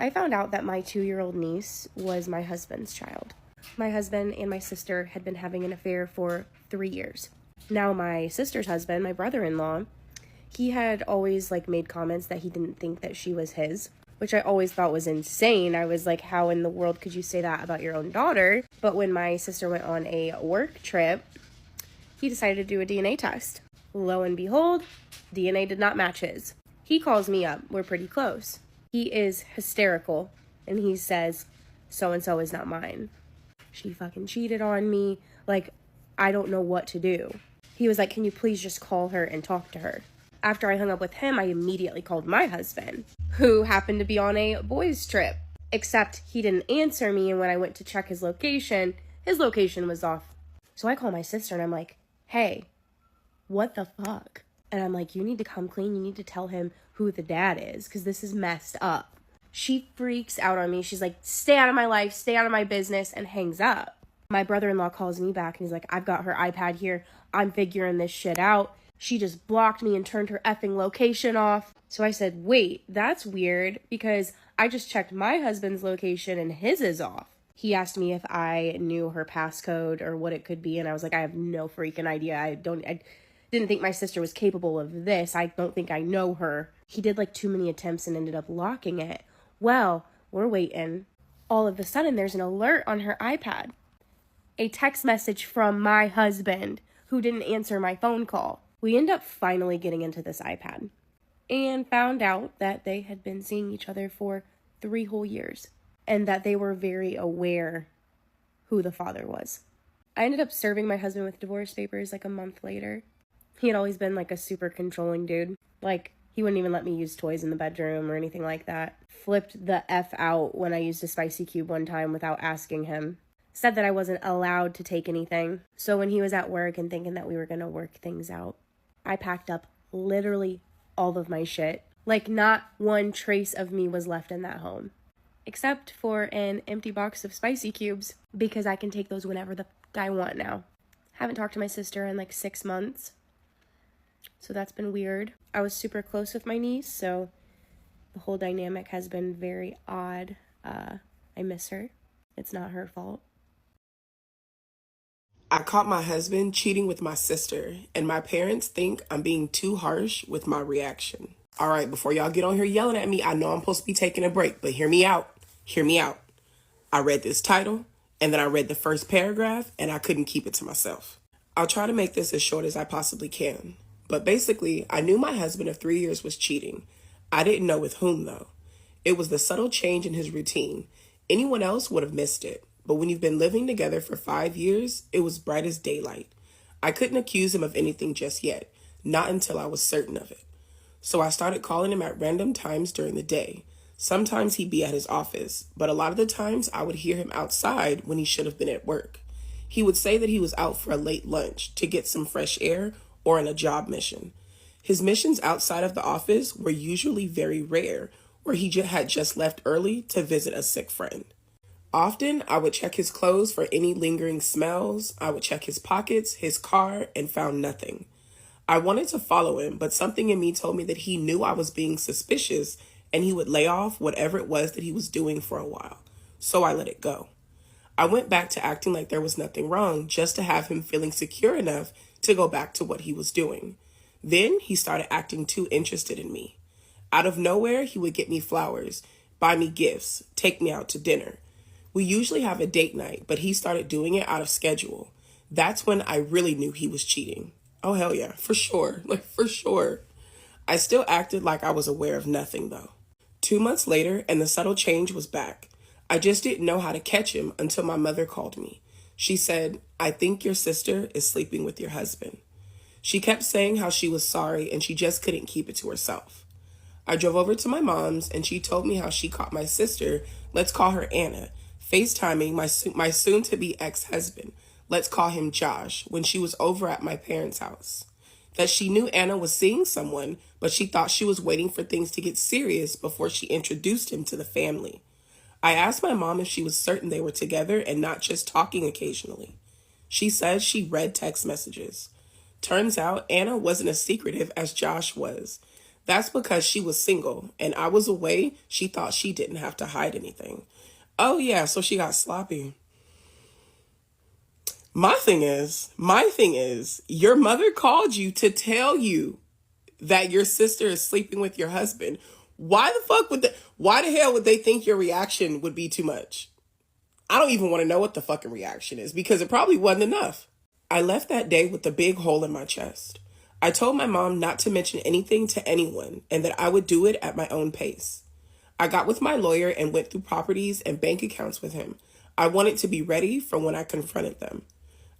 I found out that my 2-year-old niece was my husband's child. My husband and my sister had been having an affair for 3 years. Now my sister's husband, my brother-in-law, he had always made comments that he didn't think that she was his, which I always thought was insane. I was like, how in the world could you say that about your own daughter? But when my sister went on a work trip, he decided to do a DNA test. Lo and behold, DNA did not match his. He calls me up. We're pretty close. He is hysterical, and he says, so-and-so is not mine. She fucking cheated on me. I don't know what to do. He was like, can you please just call her and talk to her? After I hung up with him, I immediately called my husband, who happened to be on a boys' trip. Except he didn't answer me, and when I went to check his location was off. So I call my sister, and I'm like, hey, what the fuck? And I'm like, you need to come clean. You need to tell him who the dad is, because this is messed up. She freaks out on me. She's like, stay out of my life, stay out of my business, and hangs up. My brother-in-law calls me back, and he's like, I've got her iPad here. I'm figuring this shit out. She just blocked me and turned her effing location off. So I said, wait, that's weird, because I just checked my husband's location and his is off. He asked me if I knew her passcode or what it could be, and I was like, I have no freaking idea. I didn't think my sister was capable of this. I don't think I know her. He did too many attempts and ended up locking it. Well, we're waiting. All of a sudden, there's an alert on her iPad. A text message from my husband, who didn't answer my phone call. We end up finally getting into this iPad and found out that they had been seeing each other for 3 whole years and that they were very aware who the father was. I ended up serving my husband with divorce papers a month later. He had always been a super controlling dude. He wouldn't even let me use toys in the bedroom or anything like that. Flipped the F out when I used a spicy cube one time without asking him. Said that I wasn't allowed to take anything. So when he was at work and thinking that we were going to work things out, I packed up literally all of my shit. Not one trace of me was left in that home. Except for an empty box of spicy cubes, because I can take those whenever the I want now. Haven't talked to my sister in 6 months. So that's been weird. I was super close with my niece, so the whole dynamic has been very odd. I miss her. It's not her fault. I caught my husband cheating with my sister, and my parents think I'm being too harsh with my reaction. All right, before y'all get on here yelling at me, I know I'm supposed to be taking a break, but hear me out. Hear me out. I read this title, and then I read the first paragraph, and I couldn't keep it to myself. I'll try to make this as short as I possibly can. But basically, I knew my husband of 3 years was cheating. I didn't know with whom, though. It was the subtle change in his routine. Anyone else would have missed it. But when you've been living together for 5 years, it was bright as daylight. I couldn't accuse him of anything just yet, not until I was certain of it. So I started calling him at random times during the day. Sometimes he'd be at his office, but a lot of the times I would hear him outside when he should have been at work. He would say that he was out for a late lunch to get some fresh air or on a job mission. His missions outside of the office were usually very rare, or he had just left early to visit a sick friend. Often, I would check his clothes for any lingering smells. I would check his pockets, his car, and found nothing. I wanted to follow him, but something in me told me that he knew I was being suspicious and he would lay off whatever it was that he was doing for a while. So I let it go. I went back to acting like there was nothing wrong just to have him feeling secure enough to go back to what he was doing. Then he started acting too interested in me. Out of nowhere, he would get me flowers, buy me gifts, take me out to dinner. We usually have a date night, but he started doing it out of schedule. That's when I really knew he was cheating. Oh, hell yeah, for sure, for sure. I still acted like I was aware of nothing, though. 2 months later, and the subtle change was back. I just didn't know how to catch him until my mother called me. She said, I think your sister is sleeping with your husband. She kept saying how she was sorry and she just couldn't keep it to herself. I drove over to my mom's and she told me how she caught my sister, let's call her Anna, FaceTiming my soon-to-be ex-husband, let's call him Josh, when she was over at my parents' house. That she knew Anna was seeing someone, but she thought she was waiting for things to get serious before she introduced him to the family. I asked my mom if she was certain they were together and not just talking occasionally. She said she read text messages. Turns out Anna wasn't as secretive as Josh was. That's because she was single and I was away. She thought she didn't have to hide anything. Oh yeah, so she got sloppy. My thing is, your mother called you to tell you that your sister is sleeping with your husband. Why the hell would they think your reaction would be too much? I don't even want to know what the fucking reaction is because it probably wasn't enough. I left that day with a big hole in my chest. I told my mom not to mention anything to anyone and that I would do it at my own pace. I got with my lawyer and went through properties and bank accounts with him. I wanted to be ready for when I confronted them.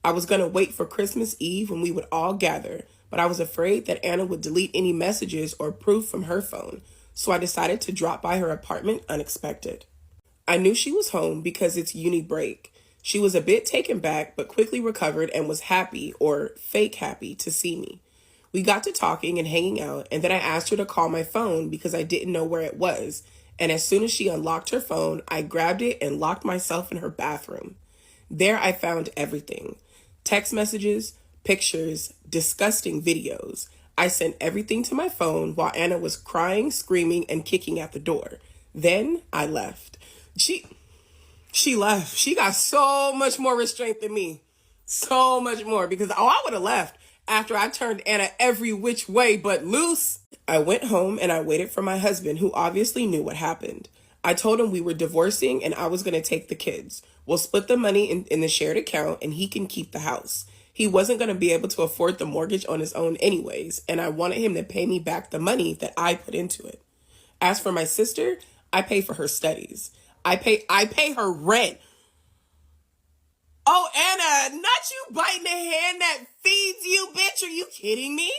I was going to wait for Christmas Eve when we would all gather, but I was afraid that Anna would delete any messages or proof from her phone, so I decided to drop by her apartment unexpected. I knew she was home because it's uni break. She was a bit taken back, but quickly recovered and was happy, or fake happy, to see me. We got to talking and hanging out, and then I asked her to call my phone because I didn't know where it was, and as soon as she unlocked her phone, I grabbed it and locked myself in her bathroom. There I found everything. Text messages, pictures, disgusting videos. I sent everything to my phone while Anna was crying, screaming, and kicking at the door. Then I left. She left. She got so much more restraint than me. So much more. Because, I would have left after I turned Anna every which way but loose. I went home and I waited for my husband, who obviously knew what happened. I told him we were divorcing and I was going to take the kids. We'll split the money in the shared account and he can keep the house. He wasn't going to be able to afford the mortgage on his own anyways, and I wanted him to pay me back the money that I put into it. As for my sister, I pay for her studies. I pay her rent. Oh, Anna, not you biting the hand that feeds you, bitch. Are you kidding me?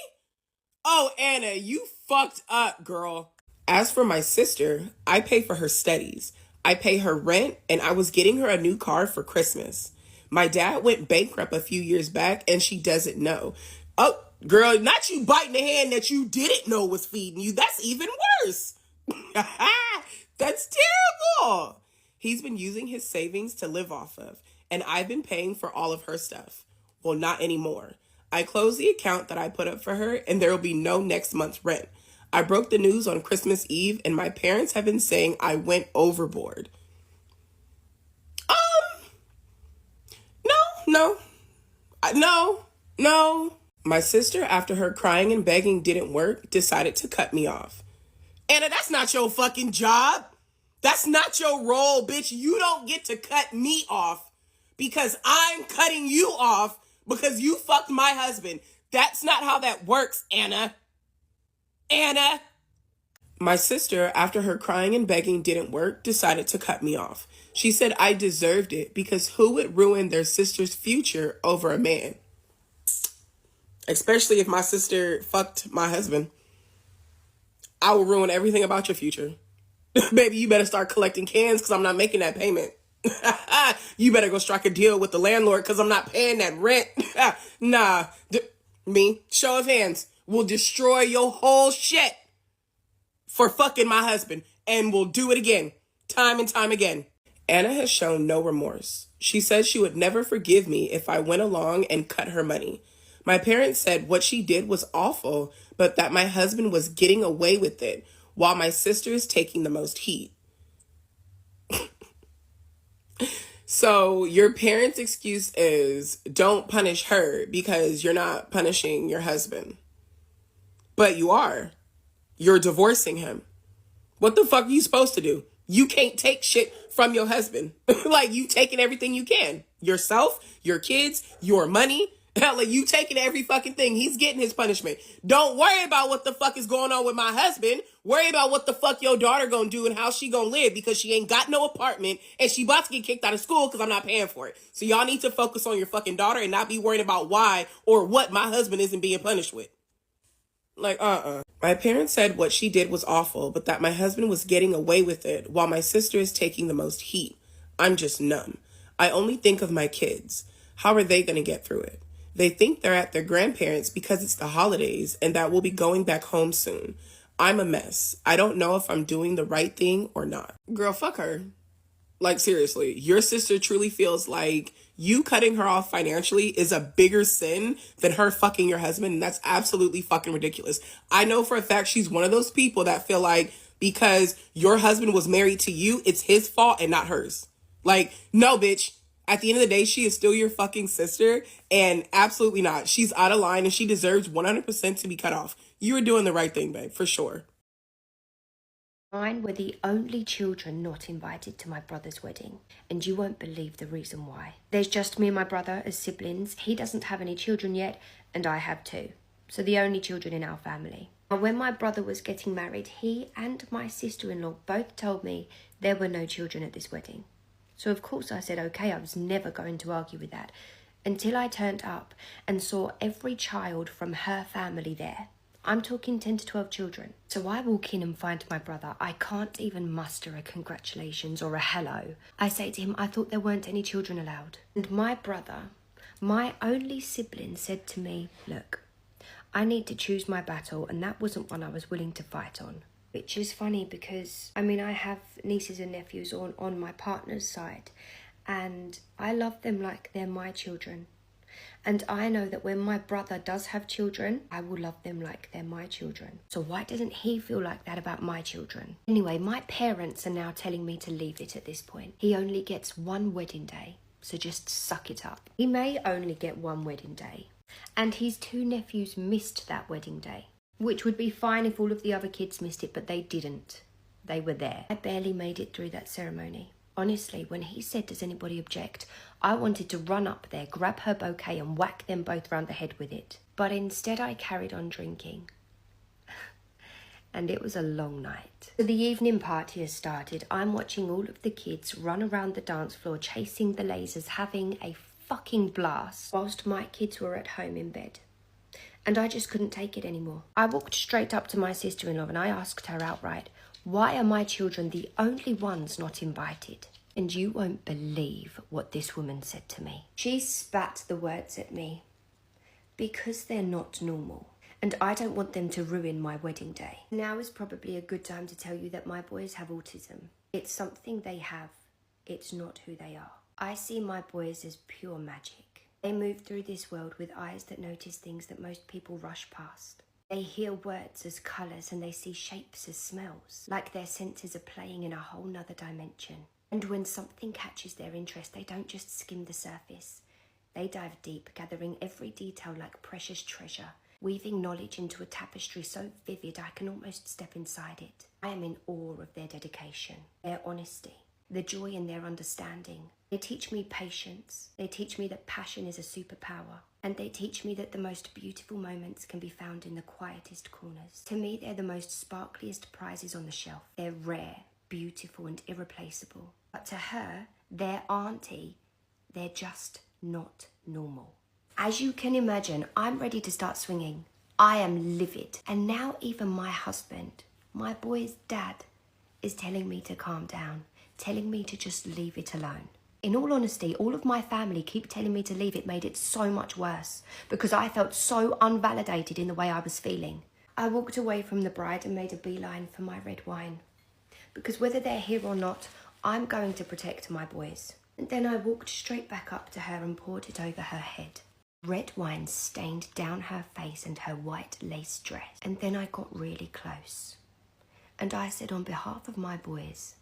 Oh, Anna, you fucked up, girl. As for my sister, I pay for her studies. I pay her rent, and I was getting her a new car for Christmas. My dad went bankrupt a few years back, and she doesn't know. Oh, girl, not you biting the hand that you didn't know was feeding you. That's even worse. That's terrible. He's been using his savings to live off of, and I've been paying for all of her stuff. Well, not anymore. I closed the account that I put up for her, and there will be no next month's rent. I broke the news on Christmas Eve, and my parents have been saying I went overboard. No. My sister, after her crying and begging didn't work, decided to cut me off. Anna, that's not your fucking job. That's not your role, bitch. You don't get to cut me off because I'm cutting you off because you fucked my husband. That's not how that works, Anna. Anna. My sister, after her crying and begging didn't work, decided to cut me off. She said I deserved it because who would ruin their sister's future over a man? Especially if my sister fucked my husband. I will ruin everything about your future. Baby, you better start collecting cans because I'm not making that payment. You better go strike a deal with the landlord because I'm not paying that rent. Nah. Me, show of hands, will destroy your whole shit for fucking my husband. And we'll do it again. Time and time again. Anna has shown no remorse. She said she would never forgive me if I went along and cut her money. My parents said what she did was awful, but that my husband was getting away with it, while my sister is taking the most heat. So your parents' excuse is don't punish her because you're not punishing your husband. But you are. You're divorcing him. What the fuck are you supposed to do? You can't take shit from your husband. Like, you taking everything you can. Yourself, your kids, your money. Like, you taking every fucking thing. He's getting his punishment. Don't worry about what the fuck is going on with my husband. Worry about what the fuck your daughter gonna do and how she gonna live because she ain't got no apartment and she about to get kicked out of school because I'm not paying for it. So y'all need to focus on your fucking daughter and not be worried about why or what my husband isn't being punished with. Like, My parents said what she did was awful, but that my husband was getting away with it while my sister is taking the most heat. I'm just numb. I only think of my kids. How are they going to get through it? They think they're at their grandparents because it's the holidays and that we'll be going back home soon. I'm a mess. I don't know if I'm doing the right thing or not. Girl, fuck her. Like, seriously, your sister truly feels like you cutting her off financially is a bigger sin than her fucking your husband. And that's absolutely fucking ridiculous. I know for a fact she's one of those people that feel like because your husband was married to you, it's his fault and not hers. Like, no, bitch. At the end of the day, she is still your fucking sister. And absolutely not. She's out of line and she deserves 100% to be cut off. You were doing the right thing, babe, for sure. Mine were the only children not invited to my brother's wedding, and you won't believe the reason why. There's just me and my brother as siblings. He doesn't have any children yet, and I have two. So the only children in our family. Now, when my brother was getting married, he and my sister-in-law both told me there were no children at this wedding. So of course I said okay, I was never going to argue with that, until I turned up and saw every child from her family there. I'm talking 10 to 12 children. So I walk in and find my brother. I can't even muster a congratulations or a hello. I say to him, I thought there weren't any children allowed. And my brother, my only sibling, said to me, look, I need to choose my battle, and that wasn't one I was willing to fight on. Which is funny because, I have nieces and nephews on my partner's side, and I love them like they're my children. And I know that when my brother does have children, I will love them like they're my children. So why doesn't he feel like that about my children? Anyway, my parents are now telling me to leave it at this point. He only gets one wedding day, so just suck it up. He may only get one wedding day, and his two nephews missed that wedding day, which would be fine if all of the other kids missed it, but they didn't. They were there. I barely made it through that ceremony. Honestly, when he said, does anybody object, I wanted to run up there, grab her bouquet and whack them both round the head with it. But instead I carried on drinking. And it was a long night. So the evening party has started. I'm watching all of the kids run around the dance floor, chasing the lasers, having a fucking blast, whilst my kids were at home in bed. And I just couldn't take it anymore. I walked straight up to my sister-in-law and I asked her outright, why are my children the only ones not invited? And you won't believe what this woman said to me. She spat the words at me. Because they're not normal, and I don't want them to ruin my wedding day. Now is probably a good time to tell you that my boys have autism. It's something they have. It's not who they are. I see my boys as pure magic. They move through this world with eyes that notice things that most people rush past. They hear words as colours and they see shapes as smells, like their senses are playing in a whole nother dimension. And when something catches their interest, they don't just skim the surface. They dive deep, gathering every detail like precious treasure, weaving knowledge into a tapestry so vivid I can almost step inside it. I am in awe of their dedication, their honesty, the joy in their understanding. They teach me patience. They teach me that passion is a superpower. And they teach me that the most beautiful moments can be found in the quietest corners. To me, they're the most sparkliest prizes on the shelf. They're rare, beautiful, and irreplaceable. But to her, their auntie, they're just not normal. As you can imagine, I'm ready to start swinging. I am livid. And now even my husband, my boy's dad, is telling me to calm down, telling me to just leave it alone. In all honesty, all of my family keep telling me to leave. It made it so much worse because I felt so unvalidated in the way I was feeling. I walked away from the bride and made a beeline for my red wine because whether they're here or not, I'm going to protect my boys. And then I walked straight back up to her and poured it over her head. Red wine stained down her face and her white lace dress. And then I got really close. And I said, on behalf of my boys,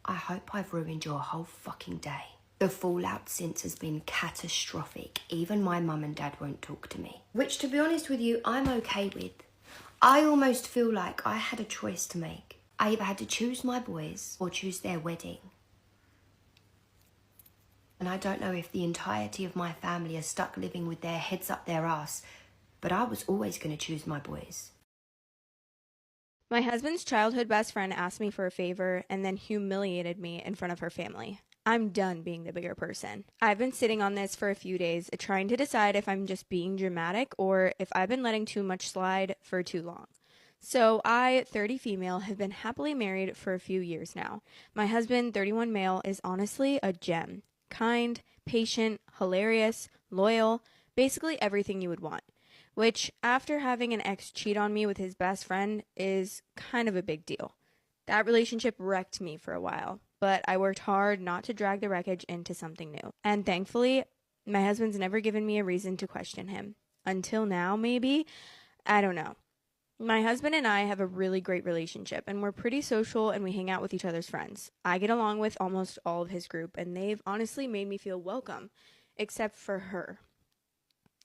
I hope I've ruined your whole fucking day. The fallout since has been catastrophic. Even my mum and dad won't talk to me. Which, to be honest with you, I'm okay with. I almost feel like I had a choice to make. I either had to choose my boys or choose their wedding. And I don't know if the entirety of my family are stuck living with their heads up their ass, but I was always going to choose my boys. My husband's childhood best friend asked me for a favor and then humiliated me in front of her family. I'm done being the bigger person. I've been sitting on this for a few days, trying to decide if I'm just being dramatic or if I've been letting too much slide for too long. So I, 30 female, have been happily married for a few years now. My husband, 31 male, is honestly a gem. Kind, patient, hilarious, loyal, basically everything you would want. Which, after having an ex cheat on me with his best friend, is kind of a big deal. That relationship wrecked me for a while. but I worked hard not to drag the wreckage into something new. And thankfully, my husband's never given me a reason to question him. Until now, maybe. I don't know. My husband and I have a really great relationship, and we're pretty social, and we hang out with each other's friends. I get along with almost all of his group, and they've honestly made me feel welcome, except for her.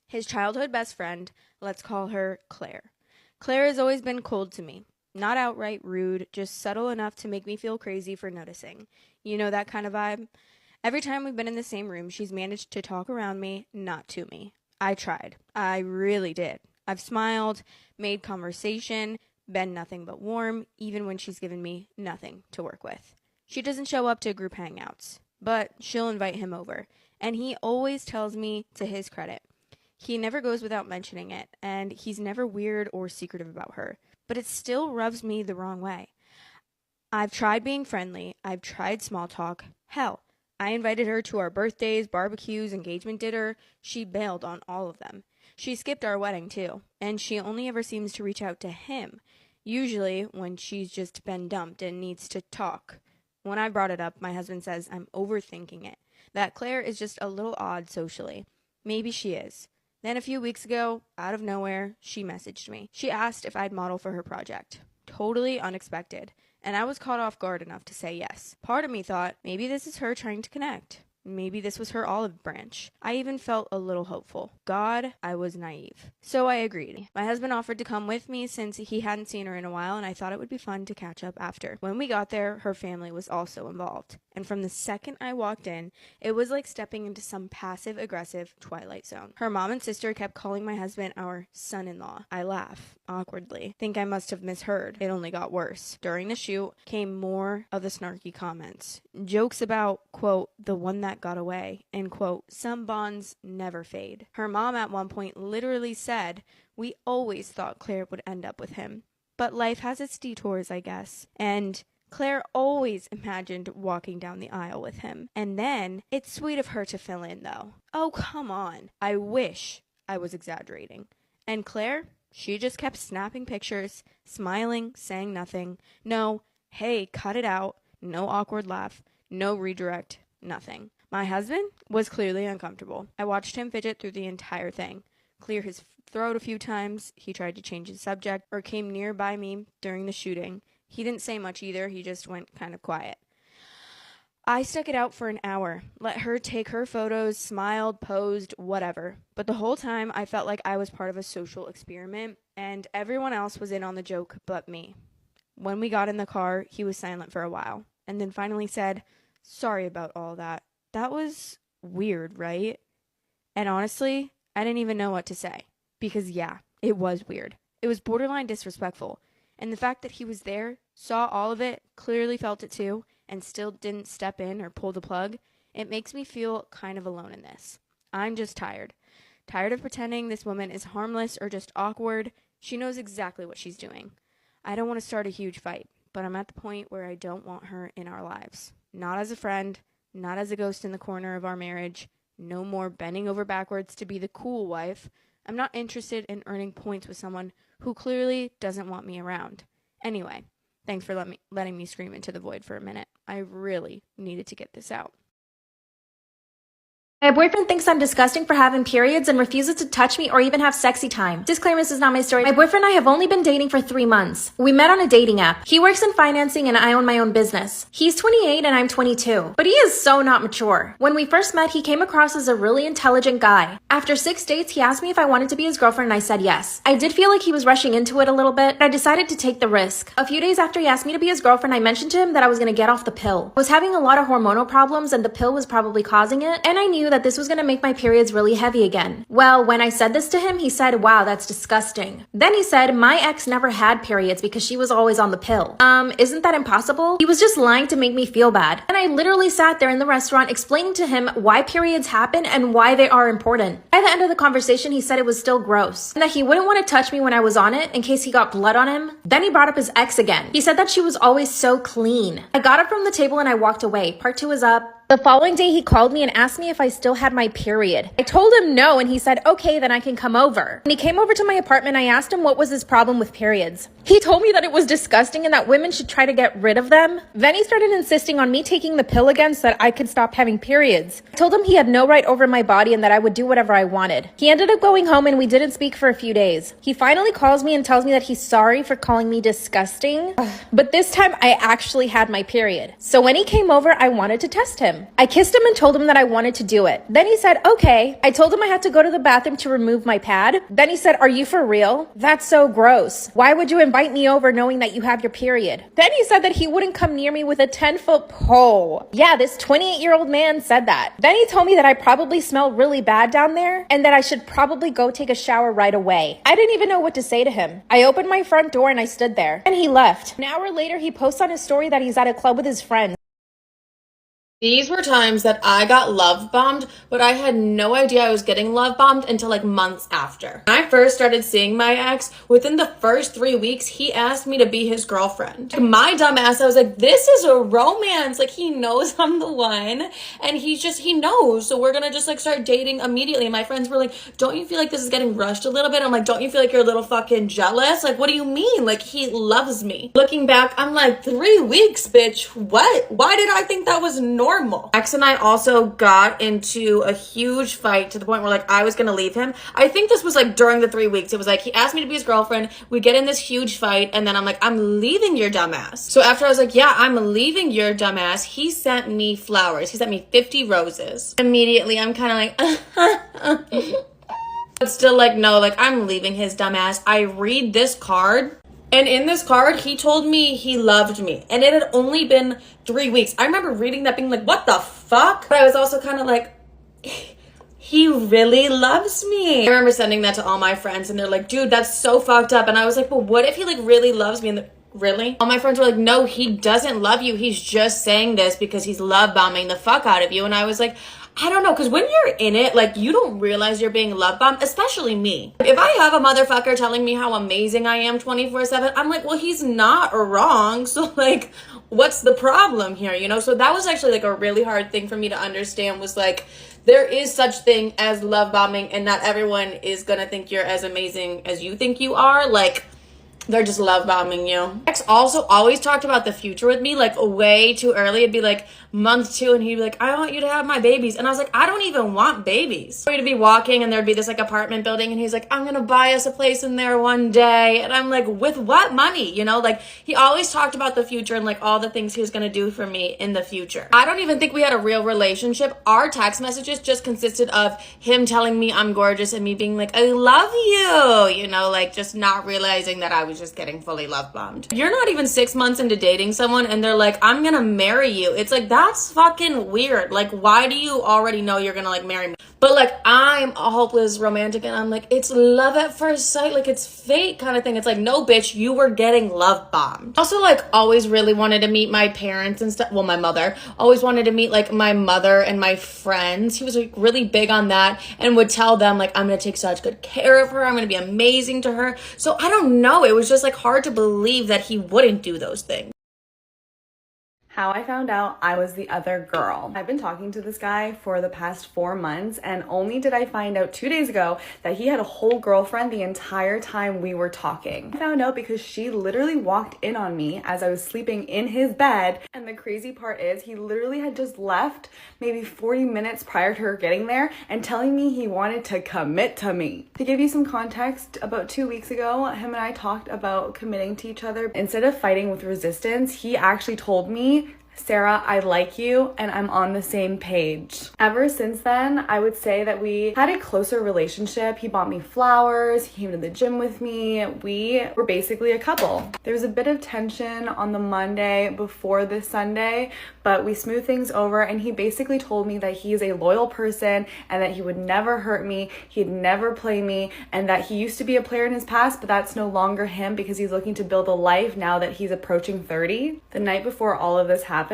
His childhood best friend, let's call her Claire. Claire has always been cold to me. Not outright rude, just subtle enough to make me feel crazy for noticing. You know that kind of vibe? Every time we've been in the same room, she's managed to talk around me, not to me. I tried. I really did. I've smiled, made conversation, been nothing but warm, even when she's given me nothing to work with. She doesn't show up to group hangouts, but she'll invite him over, and he always tells me, to his credit, he never goes without mentioning it, and he's never weird or secretive about her, but it still rubs me the wrong way. I've tried being friendly, I've tried small talk, hell, I invited her to our birthdays, barbecues, engagement dinner. She bailed on all of them. She skipped our wedding too, and she only ever seems to reach out to him, usually when she's just been dumped and needs to talk. When I brought it up, my husband says I'm overthinking it, that Claire is just a little odd socially. Maybe she is. Then a few weeks ago, out of nowhere, she messaged me. She asked if I'd model for her project. Totally unexpected. And I was caught off guard enough to say yes. Part of me thought, maybe this is her trying to connect. Maybe this was her olive branch. I even felt a little hopeful. God, I was naive. So I agreed. My husband offered to come with me since he hadn't seen her in a while, and I thought it would be fun to catch up after. When we got there, her family was also involved. And from the second I walked in, it was like stepping into some passive-aggressive Twilight Zone. Her mom and sister kept calling my husband our son-in-law. I laugh, awkwardly. Think I must have misheard. It only got worse. During the shoot came more of the snarky comments. Jokes about, quote, the one that got away, and quote, some bonds never fade. Her mom at one point literally said, we always thought Claire would end up with him. But life has its detours, I guess. And Claire always imagined walking down the aisle with him. And then, it's sweet of her to fill in, though. Oh, come on. I wish I was exaggerating. And Claire, she just kept snapping pictures, smiling, saying nothing. No, hey, cut it out. No awkward laugh. No redirect. Nothing. My husband was clearly uncomfortable. I watched him fidget through the entire thing, clear his throat a few times. He tried to change his subject or came nearby me during the shooting. He didn't say much either. He just went kind of quiet. I stuck it out for an hour, let her take her photos, smiled, posed, whatever. But the whole time I felt like I was part of a social experiment and everyone else was in on the joke but me. When we got in the car, he was silent for a while and then finally said, sorry about all that. That was weird, right? And honestly, I didn't even know what to say. Because yeah, it was weird. It was borderline disrespectful. And the fact that he was there, saw all of it, clearly felt it too, and still didn't step in or pull the plug, it makes me feel kind of alone in this. I'm just tired. Tired of pretending this woman is harmless or just awkward. She knows exactly what she's doing. I don't want to start a huge fight, but I'm at the point where I don't want her in our lives. Not as a friend, not as a ghost in the corner of our marriage, no more bending over backwards to be the cool wife. I'm not interested in earning points with someone who clearly doesn't want me around. Anyway, thanks for letting me scream into the void for a minute. I really needed to get this out. My boyfriend thinks I'm disgusting for having periods and refuses to touch me or even have sexy time. Disclaimer, this is not my story. My boyfriend and I have only been dating for 3 months. We met on a dating app. He works in financing and I own my own business. He's 28 and I'm 22, but he is so not mature. When we first met, he came across as a really intelligent guy. After 6 dates, he asked me if I wanted to be his girlfriend and I said yes. I did feel like he was rushing into it a little bit, but I decided to take the risk. A few days after he asked me to be his girlfriend, I mentioned to him that I was going to get off the pill. I was having a lot of hormonal problems and the pill was probably causing it, and I knew that this was going to make my periods really heavy again. Well, when I said this to him, he said, wow, that's disgusting. Then he said, my ex never had periods because she was always on the pill. Isn't that impossible? He was just lying to make me feel bad. And I literally sat there in the restaurant explaining to him why periods happen and why they are important. By the end of the conversation, he said it was still gross and that he wouldn't want to touch me when I was on it in case he got blood on him. Then he brought up his ex again. He said that she was always so clean. I got up from the table and I walked away. Part 2 is up. The following day, he called me and asked me if I still had my period. I told him no, and he said, okay, then I can come over. When he came over to my apartment, I asked him what was his problem with periods. He told me that it was disgusting and that women should try to get rid of them. Then he started insisting on me taking the pill again so that I could stop having periods. I told him he had no right over my body and that I would do whatever I wanted. He ended up going home and we didn't speak for a few days. He finally calls me and tells me that he's sorry for calling me disgusting. But this time, I actually had my period. So when he came over, I wanted to test him. I kissed him and told him that I wanted to do it. Then he said, okay. I told him I had to go to the bathroom to remove my pad. Then he said, are you for real? That's so gross. Why would you invite me over knowing that you have your period? Then he said that he wouldn't come near me with a 10-foot pole. Yeah, this 28-year-old man said that. Then he told me that I probably smell really bad down there and that I should probably go take a shower right away. I didn't even know what to say to him. I opened my front door and I stood there. And he left. An hour later, he posts on his story that he's at a club with his friends. These were times that I got love bombed, but I had no idea I was getting love bombed until like months after. When I first started seeing my ex, within the first 3 weeks, he asked me to be his girlfriend. My dumb ass, I was like, this is a romance. Like, he knows I'm the one, and he knows. So we're gonna just like start dating immediately. And my friends were like, don't you feel like this is getting rushed a little bit? I'm like, don't you feel like you're a little fucking jealous? Like, what do you mean? Like, he loves me. Looking back, I'm like, 3 weeks, bitch. What? Why did I think that was normal? Ex and I also got into a huge fight to the point where like I was gonna leave him. I think this was like during the 3 weeks. It was like he asked me to be his girlfriend. We get in this huge fight and then I'm like, I'm leaving your dumbass. So after I was like, yeah, I'm leaving your dumbass, he sent me flowers. He sent me 50 roses. Immediately, I'm kind of like, but still like, no, like I'm leaving his dumbass. I read this card. And in this card, he told me he loved me. And it had only been 3 weeks. I remember reading that being like, what the fuck? But I was also kind of like, he really loves me. I remember sending that to all my friends and they're like, dude, that's so fucked up. And I was like, but what if he like really loves me? And really? All my friends were like, no, he doesn't love you. He's just saying this because he's love bombing the fuck out of you. And I was like, I don't know, because when you're in it, like, you don't realize you're being love bombed, especially me. If I have a motherfucker telling me how amazing I am 24/7, I'm like, well, he's not wrong. So, like, what's the problem here, you know? So that was actually, like, a really hard thing for me to understand was, like, there is such thing as love bombing, and not everyone is gonna think you're as amazing as you think you are. Like, they're just love bombing you. Ex also always talked about the future with me, like way too early. It'd be like month 2 and he'd be like, I want you to have my babies. And I was like, I don't even want babies. We'd be walking and there'd be this like apartment building and he's like, I'm gonna buy us a place in there one day. And I'm like, with what money? You know, like he always talked about the future and like all the things he was gonna do for me in the future. I don't even think we had a real relationship. Our text messages just consisted of him telling me I'm gorgeous and me being like, I love you, you know, like just not realizing that I was just getting fully love bombed. You're not even 6 months into dating someone and they're like, I'm gonna marry you. It's like, that's fucking weird. Like, why do you already know you're gonna like marry me? But like, I'm a hopeless romantic and I'm like, it's love at first sight. Like, it's fate kind of thing. It's like, no, bitch, you were getting love bombed. Also, like, always really wanted to meet my parents and stuff. Well, my mother always wanted to meet like my mother and my friends. He was like really big on that and would tell them like, I'm gonna take such good care of her. I'm gonna be amazing to her. So I don't know. It was just like hard to believe that he wouldn't do those things. How I found out I was the other girl. I've been talking to this guy for the past 4 months and only did I find out 2 days ago that he had a whole girlfriend the entire time we were talking. I found out because she literally walked in on me as I was sleeping in his bed, and the crazy part is he literally had just left maybe 40 minutes prior to her getting there and telling me he wanted to commit to me. To give you some context, about 2 weeks ago, him and I talked about committing to each other. Instead of fighting with resistance, he actually told me, Sarah, I like you and I'm on the same page. Ever since then, I would say that we had a closer relationship. He bought me flowers, he came to the gym with me. We were basically a couple. There was a bit of tension on the Monday before this Sunday, but we smoothed things over and he basically told me that he is a loyal person and that he would never hurt me, he'd never play me, and that he used to be a player in his past, but that's no longer him because he's looking to build a life now that he's approaching 30. The night before all of this happened,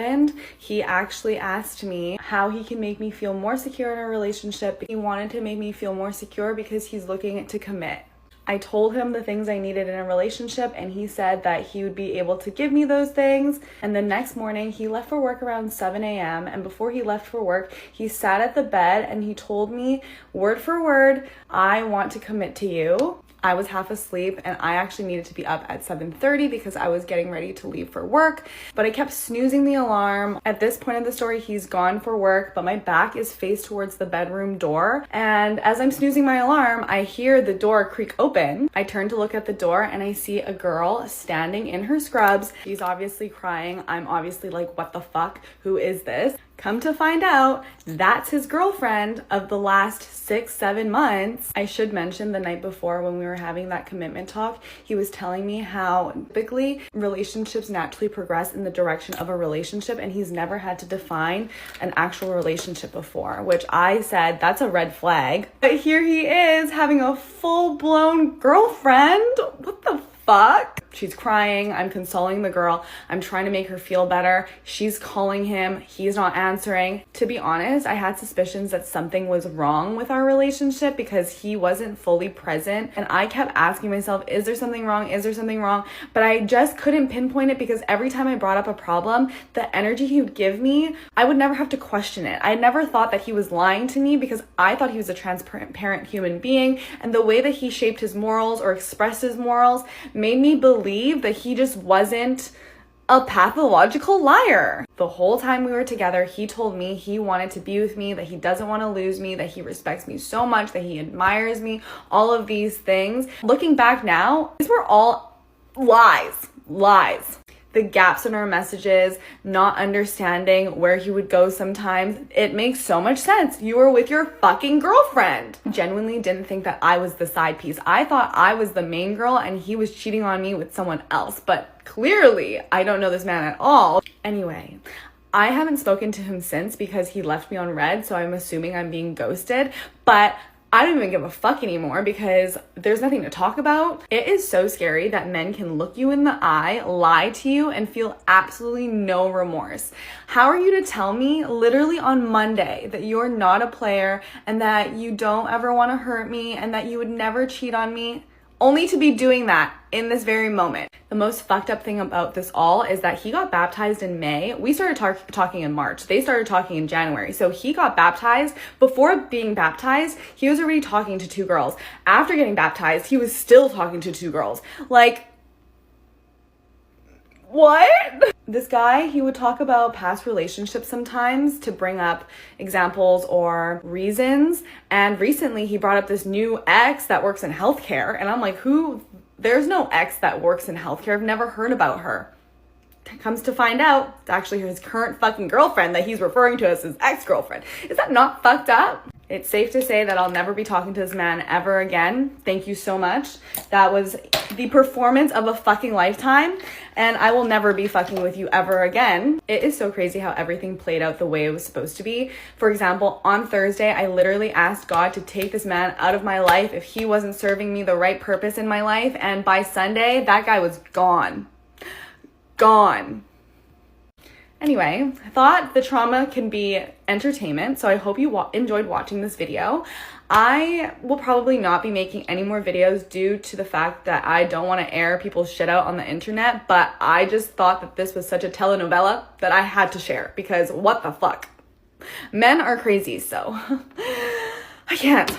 he actually asked me how he can make me feel more secure in a relationship. He wanted to make me feel more secure because he's looking to commit. I told him the things I needed in a relationship, and he said that he would be able to give me those things. And the next morning, he left for work around 7 a.m. And before he left for work, he sat at the bed and he told me word for word, "I want to commit to you." I was half asleep and I actually needed to be up at 7:30 because I was getting ready to leave for work, but I kept snoozing the alarm. At this point in the story, he's gone for work, but my back is faced towards the bedroom door. And as I'm snoozing my alarm, I hear the door creak open. I turn to look at the door and I see a girl standing in her scrubs. She's obviously crying. I'm obviously like, what the fuck? Who is this? Come to find out, that's his girlfriend of the last 6-7 months. I should mention the night before when we were having that commitment talk, he was telling me how typically relationships naturally progress in the direction of a relationship, and he's never had to define an actual relationship before, which I said, that's a red flag. But here he is having a full-blown girlfriend. What the fuck? She's crying. I'm consoling the girl. I'm trying to make her feel better. She's calling him. He's not answering. To be honest, I had suspicions that something was wrong with our relationship because he wasn't fully present. And I kept asking myself, is there something wrong? Is there something wrong? But I just couldn't pinpoint it because every time I brought up a problem, the energy he would give me, I would never have to question it. I never thought that he was lying to me because I thought he was a transparent human being. And the way that he shaped his morals or expressed his morals made me believe that he just wasn't a pathological liar. The whole time we were together, he told me he wanted to be with me, that he doesn't want to lose me, that he respects me so much, that he admires me, all of these things. Looking back now, these were all lies. The gaps in our messages, not understanding where he would go sometimes. It makes so much sense. You were with your fucking girlfriend. Genuinely didn't think that I was the side piece. I thought I was the main girl and he was cheating on me with someone else. But clearly, I don't know this man at all. Anyway, I haven't spoken to him since because he left me on red, so I'm assuming I'm being ghosted. But I don't even give a fuck anymore because there's nothing to talk about. It is so scary that men can look you in the eye, lie to you, and feel absolutely no remorse. How are you to tell me literally on Monday that you're not a player and that you don't ever want to hurt me and that you would never cheat on me, only to be doing that in this very moment? The most fucked up thing about this all is that he got baptized in May. We started talking in March. They started talking in January. So he got baptized. Before being baptized, he was already talking to 2 girls. After getting baptized, he was still talking to 2 girls. Like, what? This guy, he would talk about past relationships sometimes to bring up examples or reasons. And recently he brought up this new ex that works in healthcare. And I'm like, who? There's no ex that works in healthcare. I've never heard about her. Comes to find out, it's actually his current fucking girlfriend that he's referring to as his ex-girlfriend. Is that not fucked up? It's safe to say that I'll never be talking to this man ever again. Thank you so much. That was the performance of a fucking lifetime, and I will never be fucking with you ever again. It is so crazy how everything played out the way it was supposed to be. For example, on Thursday, I literally asked God to take this man out of my life if he wasn't serving me the right purpose in my life, and by Sunday, that guy was gone. Gone. Anyway, I thought the trauma can be entertainment, so I hope you enjoyed watching this video. I will probably not be making any more videos due to the fact that I don't want to air people's shit out on the internet, but I just thought that this was such a telenovela that I had to share because what the fuck? Men are crazy, so I can't.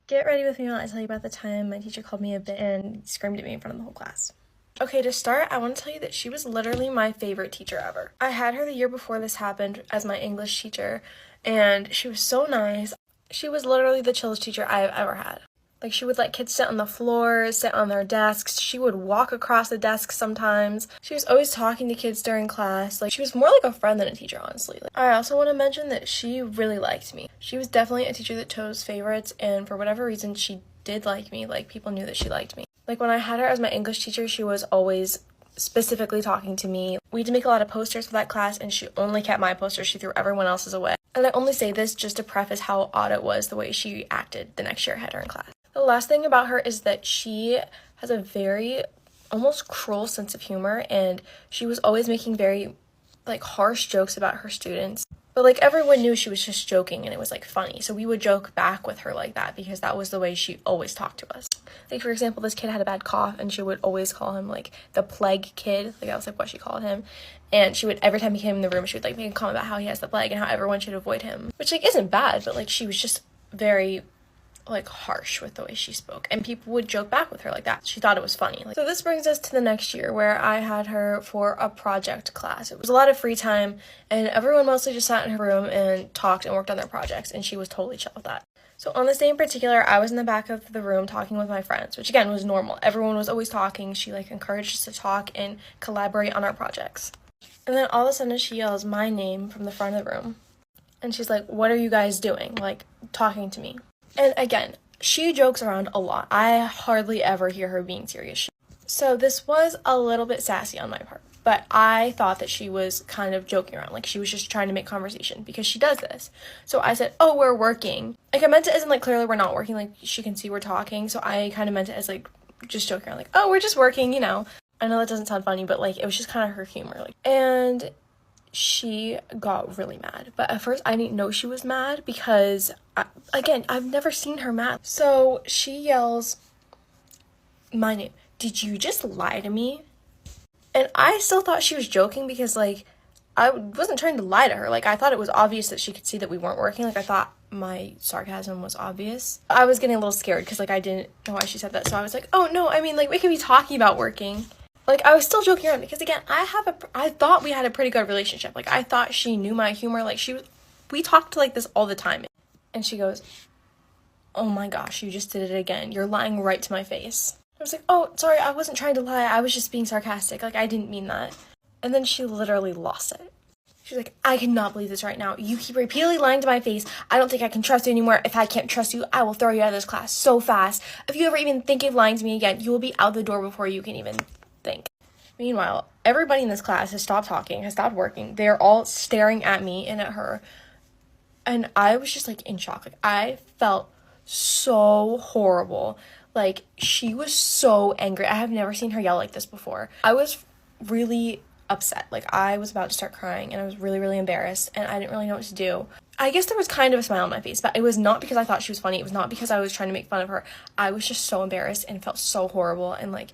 Get ready with me while I tell you about the time my teacher called me a bitch and screamed at me in front of the whole class. Okay, to start, I want to tell you that she was literally my favorite teacher ever. I had her the year before this happened as my English teacher, and she was so nice. She was literally the chillest teacher I have ever had. Like, she would let kids sit on the floor, sit on their desks. She would walk across the desk sometimes. She was always talking to kids during class. Like, she was more like a friend than a teacher, honestly. I also want to mention that she really liked me. She was definitely a teacher that chose favorites, and for whatever reason, she did like me. Like, people knew that she liked me. Like, when I had her as my English teacher, she was always specifically talking to me. We had to make a lot of posters for that class, and she only kept my posters. She threw everyone else's away. And I only say this just to preface how odd it was the way she acted the next year I had her in class. The last thing about her is that she has a very almost cruel sense of humor, and she was always making very harsh jokes about her students. But like everyone knew she was just joking and it was like funny. So we would joke back with her like that because that was the way she always talked to us. Like for example, this kid had a bad cough and she would always call him like the plague kid. Like that was like what she called him. And she would, every time he came in the room, she would like make a comment about how he has the plague and how everyone should avoid him. Which like isn't bad, but like she was just very like harsh with the way she spoke, and people would joke back with her like that. She thought it was funny. So this brings us to the next year where I had her for a project class. It was a lot of free time and everyone mostly just sat in her room and talked and worked on their projects, and she was totally chill with that. So on this day in particular, I was in the back of the room talking with my friends, which again was normal. Everyone was always talking. She like encouraged us to talk and collaborate on our projects. And then all of a sudden she yells my name from the front of the room, and she's like, "What are you guys doing?" Like talking to me. And again, she jokes around a lot. I hardly ever hear her being serious. So this was a little bit sassy on my part, but I thought that she was kind of joking around. Like she was just trying to make conversation because she does this. So I said, "Oh, we're working." Like I meant it as in like clearly we're not working. Like she can see we're talking. So I kind of meant it as like just joking around. Like, "Oh, we're just working, you know." I know that doesn't sound funny, but like it was just kind of her humor. Like, and she got really mad. But at first I didn't know she was mad because, again, I've never seen her mad. So she yells my name. "Did you just lie to me?" And I still thought she was joking because, like, I wasn't trying to lie to her. Like, I thought it was obvious that she could see that we weren't working. Like, I thought my sarcasm was obvious. I was getting a little scared because, like, I didn't know why she said that. So I was like, "Oh, no, I mean, like, we could be talking about working." Like, I was still joking around because, again, I thought we had a pretty good relationship. Like, I thought she knew my humor. Like, we talked like this all the time. And she goes, "Oh my gosh, you just did it again. You're lying right to my face." I was like, "Oh, sorry, I wasn't trying to lie. I was just being sarcastic. Like, I didn't mean that." And then she literally lost it. She's like, "I cannot believe this right now. You keep repeatedly lying to my face. I don't think I can trust you anymore. If I can't trust you, I will throw you out of this class so fast. If you ever even think of lying to me again, you will be out the door before you can even think." Meanwhile, everybody in this class has stopped talking, has stopped working. They're all staring at me and at her. And I was just like in shock. Like I felt so horrible. Like she was so angry. I have never seen her yell like this before. I was really upset. Like I was about to start crying and I was really, really embarrassed and I didn't really know what to do. I guess there was kind of a smile on my face, but it was not because I thought she was funny. It was not because I was trying to make fun of her. I was just so embarrassed and felt so horrible, and like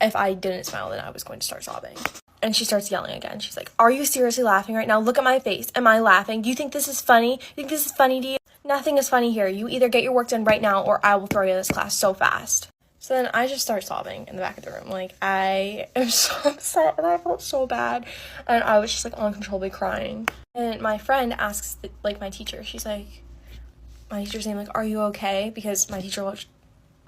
if I didn't smile, then I was going to start sobbing. And she starts yelling again. She's like, "Are you seriously laughing right now? Look at my face. Am I laughing? Do you think this is funny? You think this is funny to you? Nothing is funny here. You either get your work done right now or I will throw you out of this class so fast." So then I just start sobbing in the back of the room. Like, I am so upset and I felt so bad. And I was just like uncontrollably crying. And my friend asks, like, my teacher, she's like, my teacher's name, like, "Are you okay?" Because my teacher looked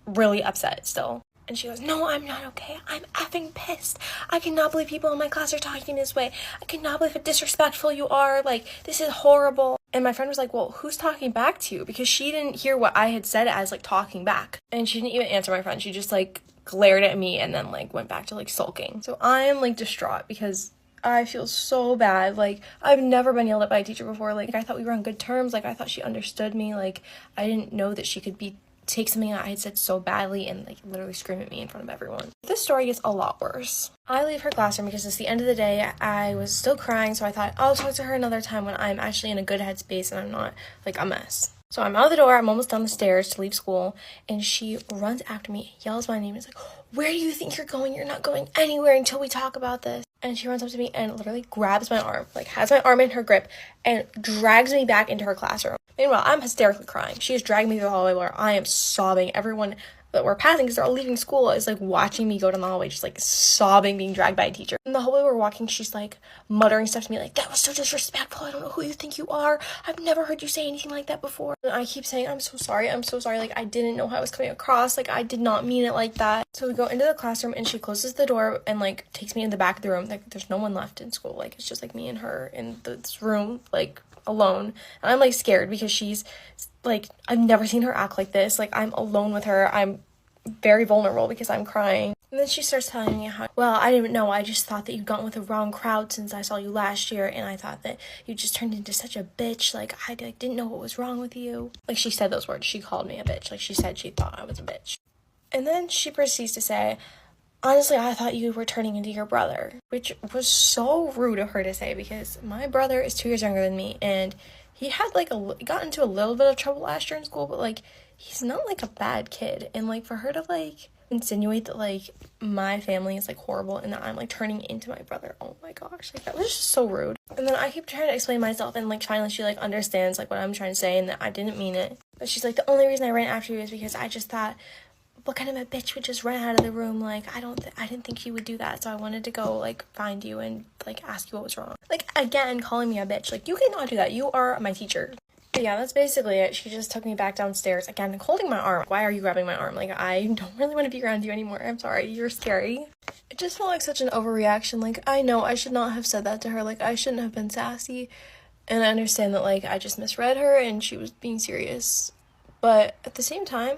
really upset still. And she goes, "No, I'm not okay. I'm effing pissed. I cannot believe people in my class are talking this way. I cannot believe how disrespectful you are. Like, this is horrible." And my friend was like, "Well, who's talking back to you?" Because she didn't hear what I had said as, like, talking back. And she didn't even answer my friend. She just, like, glared at me and then, like, went back to, like, sulking. So I am, like, distraught because I feel so bad. Like, I've never been yelled at by a teacher before. Like, I thought we were on good terms. Like, I thought she understood me. Like, I didn't know that she could take something I had said so badly and like literally scream at me in front of everyone. This story gets a lot worse. I leave her classroom because it's the end of the day. I was still crying, so I thought I'll talk to her another time when I'm actually in a good headspace and I'm not like a mess. So I'm out the door, I'm almost down the stairs to leave school, and she runs after me, yells my name, and is like, "Where do you think you're going? You're not going anywhere until we talk about this." And she runs up to me and literally grabs my arm, like has my arm in her grip, and drags me back into her classroom. Meanwhile, I'm hysterically crying. She is dragging me through the hallway where I am sobbing. Everyone that we're passing, because they're all leaving school, is like watching me go down the hallway, just like sobbing, being dragged by a teacher. And the whole way we're walking, she's like muttering stuff to me like, "That was so disrespectful. I don't know who you think you are. I've never heard you say anything like that before." And I keep saying, I'm so sorry. Like, I didn't know how I was coming across. Like, I did not mean it like that." So we go into the classroom and she closes the door and like takes me in the back of the room. Like, there's no one left in school. Like, it's just like me and her in this room, like alone. And I'm like scared because she's like, I've never seen her act like this. Like, I'm alone with her. I'm very vulnerable because I'm crying. And then she starts telling me how, "Well, I didn't know. I just thought that you'd gotten with the wrong crowd since I saw you last year, and I thought that you just turned into such a bitch. Like, I didn't know what was wrong with you." Like, she said those words. She called me a bitch. Like, she said she thought I was a bitch. And then she proceeds to say, honestly, I thought you were turning into your brother, which was so rude of her to say because my brother is 2 years younger than me, and he had like got into a little bit of trouble last year in school, but like he's not like a bad kid. And like for her to like insinuate that like my family is like horrible and that I'm like turning into my brother, oh my gosh, like that was just so rude. And then I keep trying to explain myself, and like finally she like understands like what I'm trying to say and that I didn't mean it. But she's like, the only reason I ran after you is because I just thought, what kind of a bitch would just run out of the room? Like, I didn't think you would do that, so I wanted to go, like, find you and, like, ask you what was wrong. Like, again, calling me a bitch. Like, you cannot do that. You are my teacher. But yeah, that's basically it. She just took me back downstairs, again, holding my arm. Why are you grabbing my arm? Like, I don't really want to be around you anymore. I'm sorry. You're scary. It just felt like such an overreaction. Like, I know I should not have said that to her. Like, I shouldn't have been sassy. And I understand that, like, I just misread her and she was being serious. But at the same time,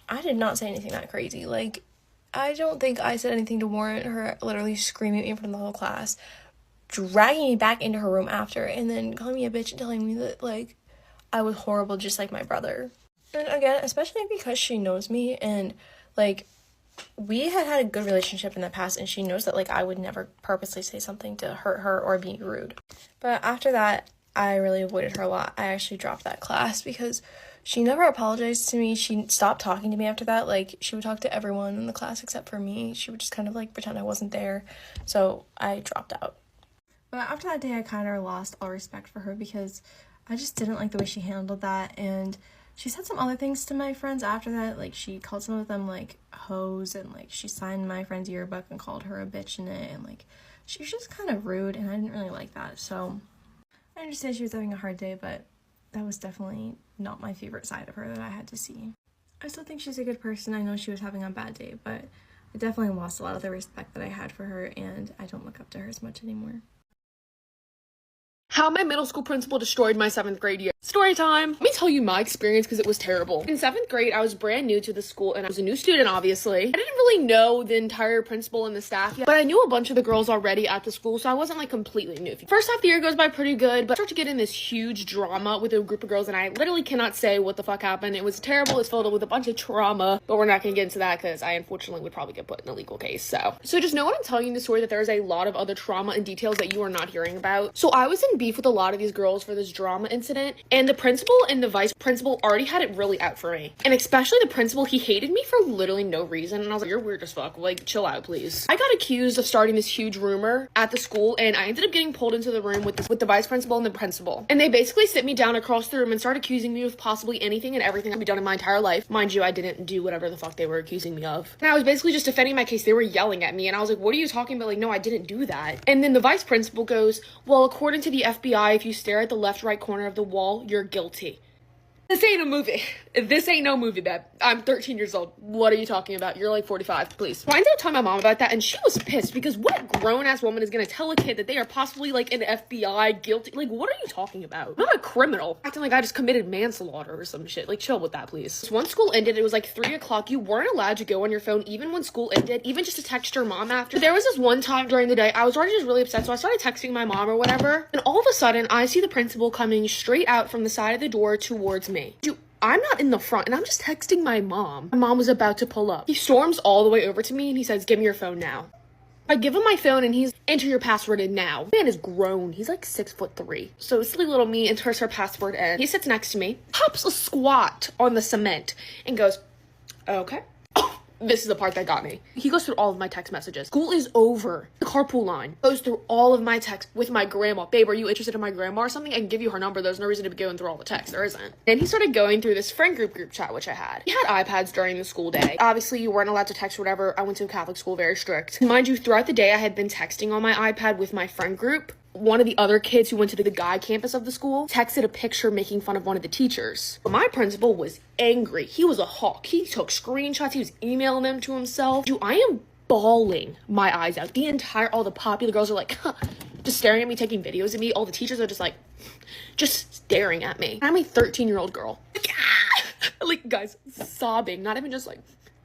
I did not say anything that crazy. Like, I don't think I said anything to warrant her literally screaming at me in front of the whole class, dragging me back into her room after, and then calling me a bitch and telling me that, like, I was horrible just like my brother. And again, especially because she knows me, and, like, we had a good relationship in the past, and she knows that, like, I would never purposely say something to hurt her or be rude. But after that, I really avoided her a lot. I actually dropped that class because she never apologized to me. She stopped talking to me after that. Like, she would talk to everyone in the class except for me. She would just kind of, like, pretend I wasn't there. So I dropped out. But after that day, I kind of lost all respect for her because I just didn't like the way she handled that. And she said some other things to my friends after that. Like, she called some of them, like, hoes. And, like, she signed my friend's yearbook and called her a bitch in it. And, like, she was just kind of rude. And I didn't really like that. So I understand she was having a hard day, but that was definitely not my favorite side of her that I had to see. I still think she's a good person. I know she was having a bad day, but I definitely lost a lot of the respect that I had for her, and I don't look up to her as much anymore. How my middle school principal destroyed my 7th grade year. Story time! Let me tell you my experience because it was terrible. In 7th grade, I was brand new to the school and I was a new student, obviously. I didn't really know the entire principal and the staff yet, but I knew a bunch of the girls already at the school, so I wasn't like completely new. First half of the year goes by pretty good, but I start to get in this huge drama with a group of girls and I literally cannot say what the fuck happened. It was terrible. It's filled with a bunch of trauma, but we're not gonna get into that because I unfortunately would probably get put in a legal case. So just know when I'm telling you the story that there's a lot of other trauma and details that you are not hearing about. So I was in beef with a lot of these girls for this drama incident, and the principal and the vice principal already had it really out for me. And especially the principal, he hated me for literally no reason, and I was like, you're weird as fuck, like, chill out, please. I got accused of starting this huge rumor at the school, and I ended up getting pulled into the room with the vice principal and the principal. And they basically sit me down across the room and start accusing me of possibly anything and everything I've done in my entire life. Mind you, I didn't do whatever the fuck they were accusing me of. And I was basically just defending my case. They were yelling at me, and I was like, what are you talking about? Like, no, I didn't do that. And then the vice principal goes, well, according to the FBI, if you stare at the left right corner of the wall, you're guilty. This ain't a movie. This ain't no movie, babe. I'm 13 years old. What are you talking about? You're like 45, please. So I ended up telling my mom about that, and she was pissed because what grown-ass woman is gonna tell a kid that they are possibly like an FBI guilty? Like, what are you talking about? I'm not a criminal. Acting like I just committed manslaughter or some shit. Like, chill with that, please. So once school ended, it was like 3 o'clock. You weren't allowed to go on your phone even when school ended, even just to text your mom after. There was this one time during the day, I was already just really upset, so I started texting my mom or whatever, and all of a sudden, I see the principal coming straight out from the side of the door towards me. I'm not in the front, and I'm just texting my mom. My mom was about to pull up. He storms all the way over to me, and he says, give me your phone now. I give him my phone, and he's, enter your password in now. Man is grown. He's like 6'3". So silly little me enters her password in. He sits next to me, pops a squat on the cement, and goes, okay. This is the part that got me. He goes through all of my text messages. School is over. The carpool line goes through all of my texts with my grandma. Babe, are you interested in my grandma or something? I can give you her number. There's no reason to be going through all the texts. There isn't. Then he started going through this friend group chat, which I had. We had iPads during the school day. Obviously, you weren't allowed to text or whatever. I went to a Catholic school, very strict. Mind you, throughout the day, I had been texting on my iPad with my friend group. One of the other kids who went to the guy campus of the school texted a picture making fun of one of the teachers. But my principal was angry. He was a hawk. He took screenshots. He was emailing them to himself. Dude, I am bawling my eyes out. All the popular girls are like, huh, just staring at me, taking videos of me. All the teachers are just like, just staring at me. I'm a 13-year-old girl. Like, guys, sobbing. Not even just like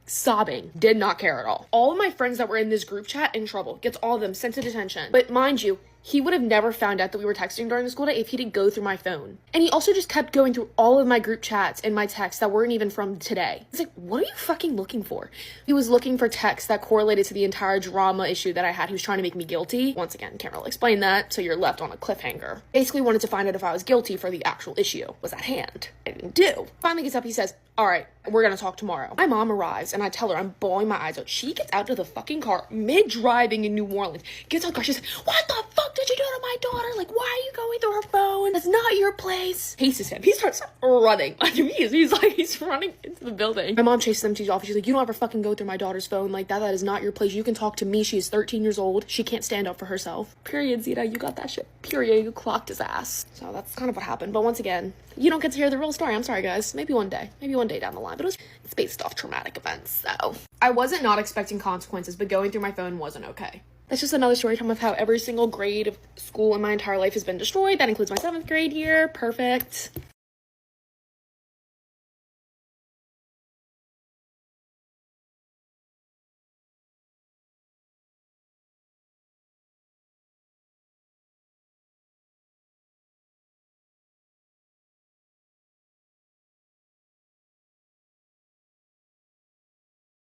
sobbing. Did not care at all. All of my friends that were in this group chat in trouble. Gets all of them sent to detention. But mind you, He would have never found out that we were texting during the school day if he didn't go through my phone. And he also just kept going through all of my group chats and my texts that weren't even from today. It's like, what are you fucking looking for? He was looking for texts that correlated to the entire drama issue that I had. He was trying to make me guilty. Once again, can't really explain that, so you're left on a cliffhanger. Basically wanted to find out if I was guilty for the actual issue was at hand. I didn't do. Finally gets up, he says, all right, we're gonna talk tomorrow. My mom arrives and I tell her I'm bawling my eyes out. She gets out of the fucking car mid-driving in New Orleans, gets out of the car, she says, what the fuck did you do to my daughter? Like, why are you going through her phone? That's not your place. Chases him. He starts running. He's running into the building. My mom chases him to the office. She's like, you don't ever fucking go through my daughter's phone like that. That is not your place. You can talk to me. She is 13 years old. She can't stand up for herself. Period, Zeta. You got that shit. Period. You clocked his ass. So that's kind of what happened. But once again, you don't get to hear the real story. I'm sorry, guys. Maybe one day down the line. But it's based off traumatic events. So I wasn't not expecting consequences, but going through my phone wasn't okay. That's just another story time of how every single grade of school in my entire life has been destroyed. That includes my 7th grade year. Perfect.